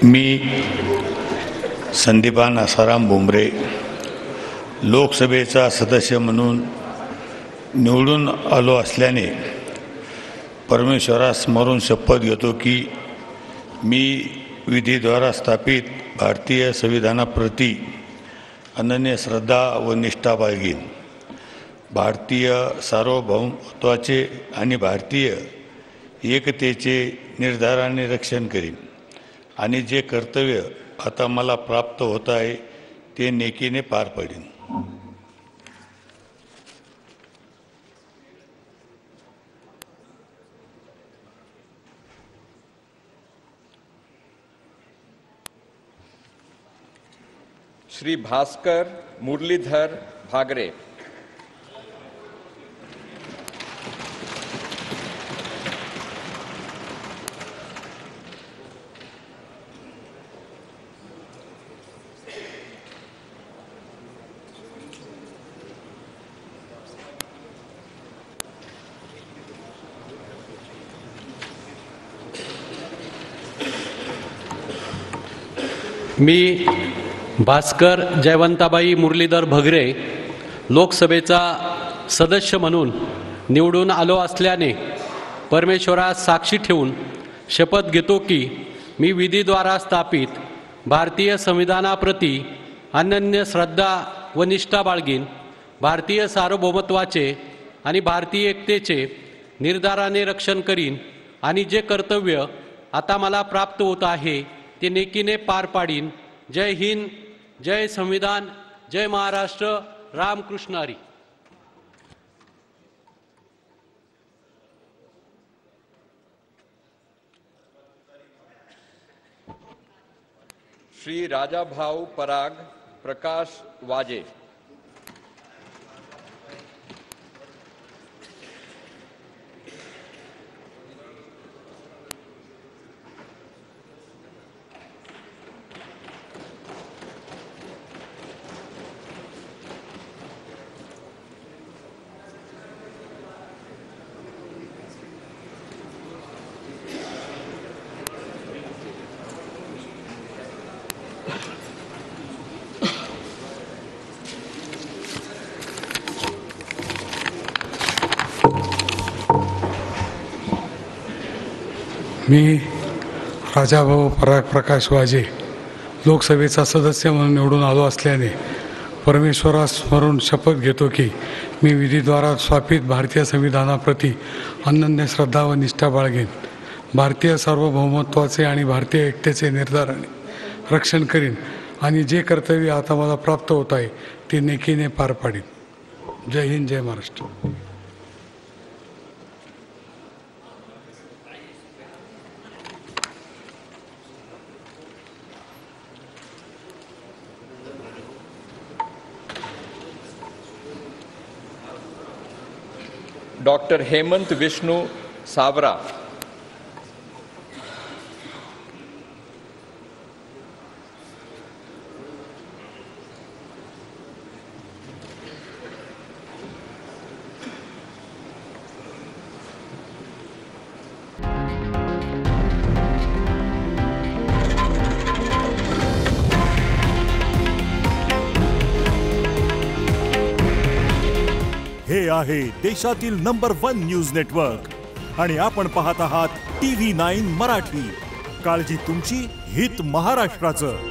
मी संदीपान आसाराम भुमरे लोकसभेचा सदस्य म्हणून निवडून आलो असल्याने परमेश्वरास स्मरून शपथ घेतो की मी विधीद्वारा स्थापित भारतीय संविधानाप्रती अनन्य श्रद्धा व निष्ठा बाळगीन, भारतीय सार्वभौमत्वाचे आणि भारतीय एकतेचे निर्धाराने रक्षण करीन आणि जे कर्तव्य आता मला प्राप्त होत आहे ते नेकीने पार पाडीन. श्री भास्कर मुरलीधर भागरे. मी भास्कर जयवंताबाई मुरलीधर भगरे लोकसभेचा सदस्य म्हणून निवडून आलो असल्याने परमेश्वरास साक्षी ठेवून शपथ घेतो की मी विधीद्वारा स्थापित भारतीय संविधानाप्रती अनन्य श्रद्धा व निष्ठा बाळगीन, भारतीय सार्वभौमत्वाचे आणि भारतीय एकतेचे निर्धाराने रक्षण करीन आणि जे कर्तव्य आता मला प्राप्त होत आहे ते नेकीने पार पाडीन. जय हिंद, जय संविधान, जय महाराष्ट्र. रामकृष्ण हरी. श्री राजाभाऊ पराग प्रकाश वाजे. मी राजाभाऊ पराग प्रकाश वाजे लोकसभेचा सदस्य म्हणून निवडून आलो असल्याने परमेश्वरास स्मरून शपथ घेतो की मी विधीद्वारा स्थापित भारतीय संविधानाप्रती अनन्य श्रद्धा व निष्ठा बाळगेन, भारतीय सार्वभौमत्वाचे आणि भारतीय एकतेचे निर्धाराने रक्षण करीन आणि जे कर्तव्य आता मला प्राप्त होत आहे ते नेकीने पार पाडीन. जय हिंद, जय महाराष्ट्र. डॉक्टर हेमंत विष्णु सावरा. हे आहे देशातील नंबर 1 न्यूज नेटवर्क आणि आपण पाहत आहात TV9 मराठी. काळजी तुमची, हित महाराष्ट्राचं.